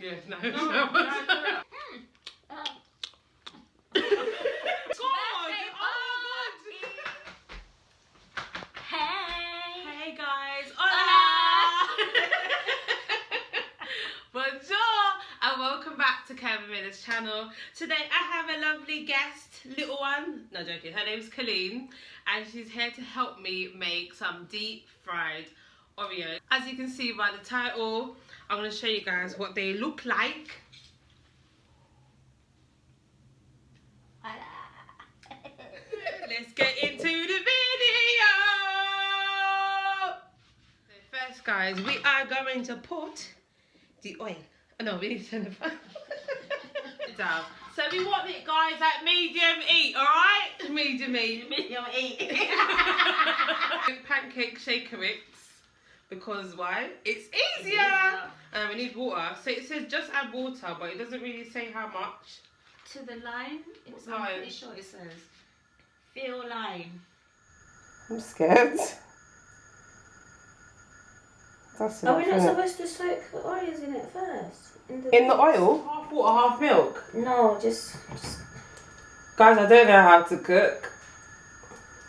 Yeah, no. Hey guys, hola! Bonjour and welcome back to Curvy's channel. Today I have a lovely guest, little one, no joking, her name's Collen and she's here to help me make some deep fried Oreos. As you can see by the title, I'm going to show you guys what they look like. Let's get into the video. So first guys, we are going to put the oil. Oh, no, we need to turn the fan down. So we want it guys at medium heat, alright? Medium heat. Medium heat. Pancake shaker mix. Because why? It's easier. And we need water. So it says just add water, but it doesn't really say how much. To the line, I'm pretty sure it says feel line. I'm scared. That's Are we not supposed to soak the Oreos in it first? In the oil? Half water, half milk? No, just... Guys, I don't know how to cook.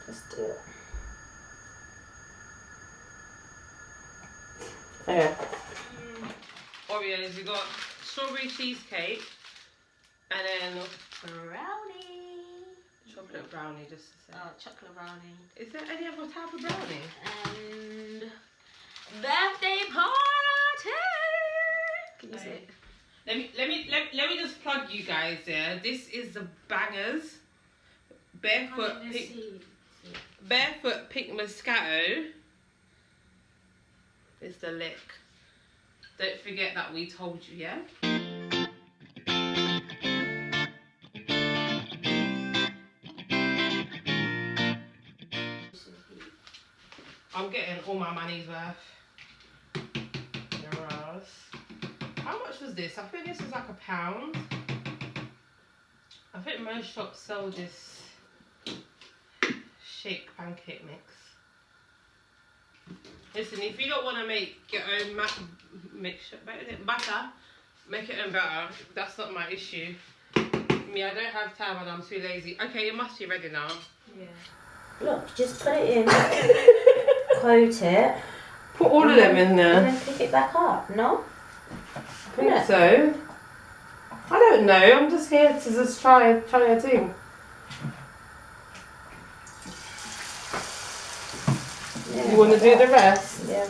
Just do it. Yeah. Oreos, we got strawberry cheesecake and then Brownie. chocolate brownie, just to say. Oh, chocolate brownie. Is there any other type of brownie? And birthday party. Can you see it? Let me just plug you guys there. This is the bangers. Barefoot pink Moscato. It's the lick. Don't forget that we told you, yeah? I'm getting all my money's worth. How much was this? I think this was like £1. I think most shops sell this shake pancake mix. Listen, if you don't want to make your own batter, make your own batter. That's not my issue. Me, I don't have time and I'm too lazy. Okay, it must be ready now. Yeah. Look, just put it in, coat it. Put all of them in there. And then pick it back up, no? I think so. I don't know. I'm just here to just try a thing. Yeah, you want to do the rest? Yeah.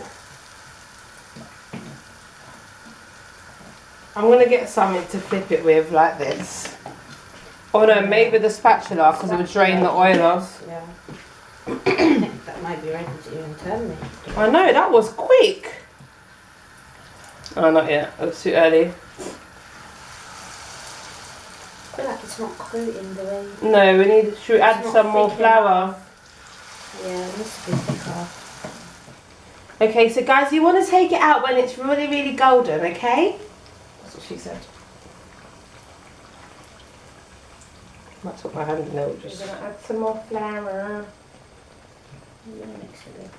I'm going to get something to flip it with like this. Oh no, maybe the spatula because it would drain the oil off. Yeah. I think that might be ready to even turn me. I know, that was quick. Oh, not yet. It was too early. I feel like it's not coating the way. No, should we add some more flour? Yeah, it needs to be thicker. Okay, so guys, you want to take it out when it's really, really golden, okay? That's what she said. Might put my hand in there. We're just going to add some more flour. I'm going to mix it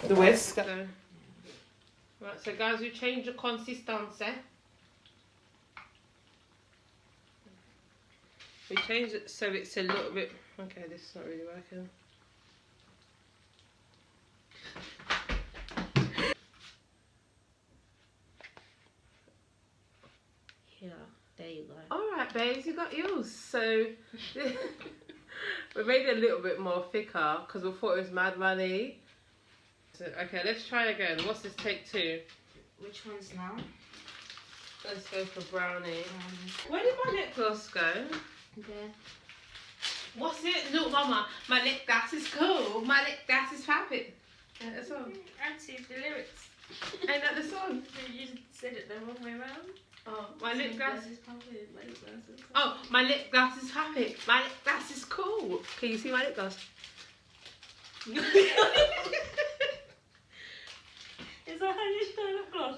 with the whisk. Right, so guys, we changed the consistency. We changed it so it's a little bit... Okay, this is not really working. here. There you go. Alright, babes, you got yours. So, we made it a little bit more thicker because we thought it was mad runny. So, okay, let's try again. What's this, take two? Which one's now? Let's go for brownie. Where did my lip gloss go? There. What's it? Look, mama, my lip gloss is cool. My lip gloss is fabulous. Ain't that the song? Answer the lyrics. Ain't that the song? You said it the wrong way around. Oh, my lip gloss is pumping. My lip gloss is Oh, my lip gloss is happy. My lip gloss is cool. Can you see my lip gloss? Is that how you show lip gloss?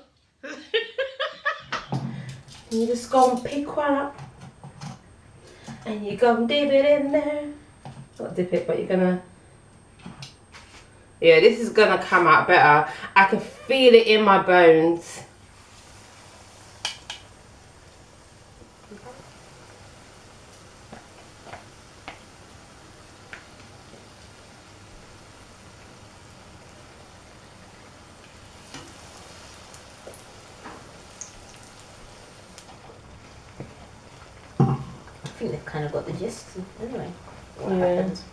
You just go and pick one up. And you go and dip it in there. Not dip it, but you're gonna... Yeah, this is gonna come out better. I can feel it in my bones. think they've kind of got the gist anyway. What Yeah. happens?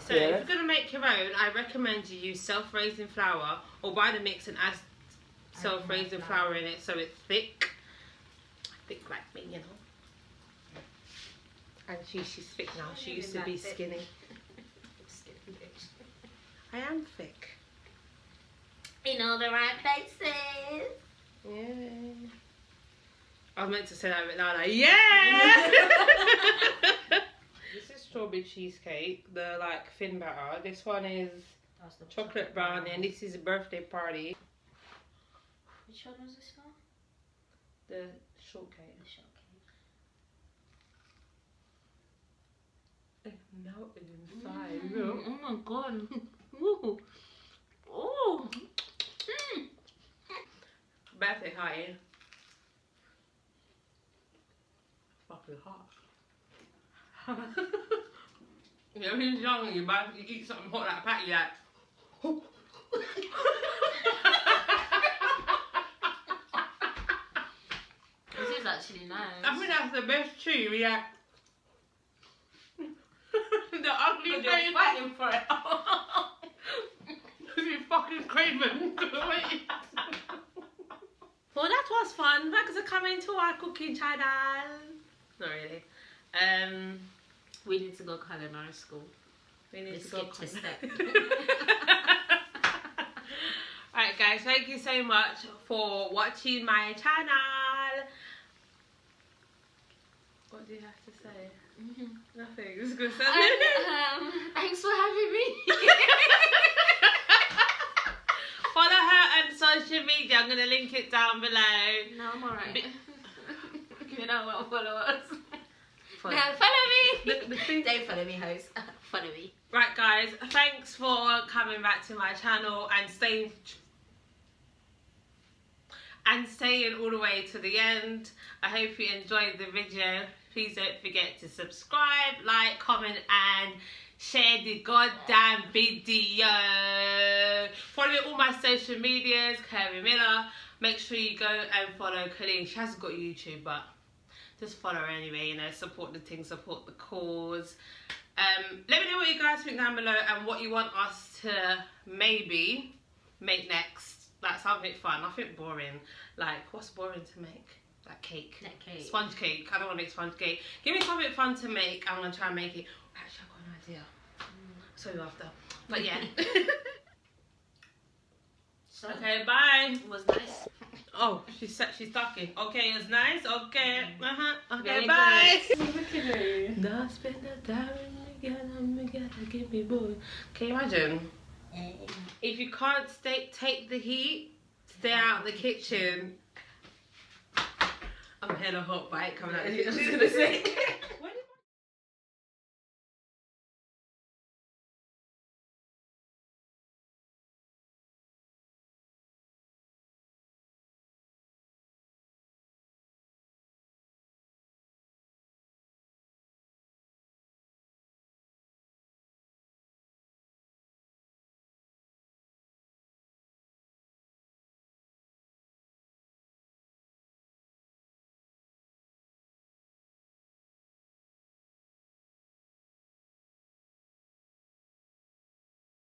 So if you're gonna make your own, I recommend you use self-raising flour or buy the mix and add self-raising flour in it so it's thick like me, you know. And she's thick now. She used to be skinny. I am thick. In all the right places. Yeah. I was meant to say that a bit louder. Yeah. This is strawberry cheesecake, the like thin batter. This one is chocolate brownie, and this is a birthday party. Which one was this one? The shortcake. The shortcake. It's melted inside. Oh my god. Ooh. Ooh. Birthday party. Fucking hot. You know, when you're young and you eat something hot like a patty, like. This is actually nice. I think that's the best chew. We like. The ugly You're face. fighting for it. You fucking craving. Well, that was fun. Thanks for coming to our cooking channel. Not really. We need to go culinary school. We need Let's to go skip to step. Alright guys, thank you so much for watching my channel. What do you have to say? Nothing. Just gonna say Thanks for having me. follow her on social media. I'm gonna link it down below. No, I'm alright. You don't want to follow us. Follow. No, follow me. The thing- Don't follow me, host. Follow me. Right guys, thanks for coming back to my channel and staying all the way to the end. I hope you enjoyed the video. Please don't forget to subscribe, like, comment and share the goddamn video. Follow all my social medias, Curvy Miller. Make sure you go and follow Collen. She hasn't got YouTube, but just follow her anyway, you know, support the thing, support the cause. Let me know what you guys think down below and what you want us to maybe make next. Like something fun, nothing boring. Like, what's boring to make? Like cake. That cake. Sponge cake. I don't want to make sponge cake. Give me something fun to make. I'm going to try and make it. Actually, I've got an idea. I'll show you after. But yeah. So, Okay, bye. it was nice. Oh, she's talking. Okay, it's nice. Okay. Okay, Very bye. good. Now spend the time together, give me boy. Can you imagine? If you can't take the heat, stay out the kitchen. I'm hella hot, but I ain't coming out of the kitchen. I was gonna say.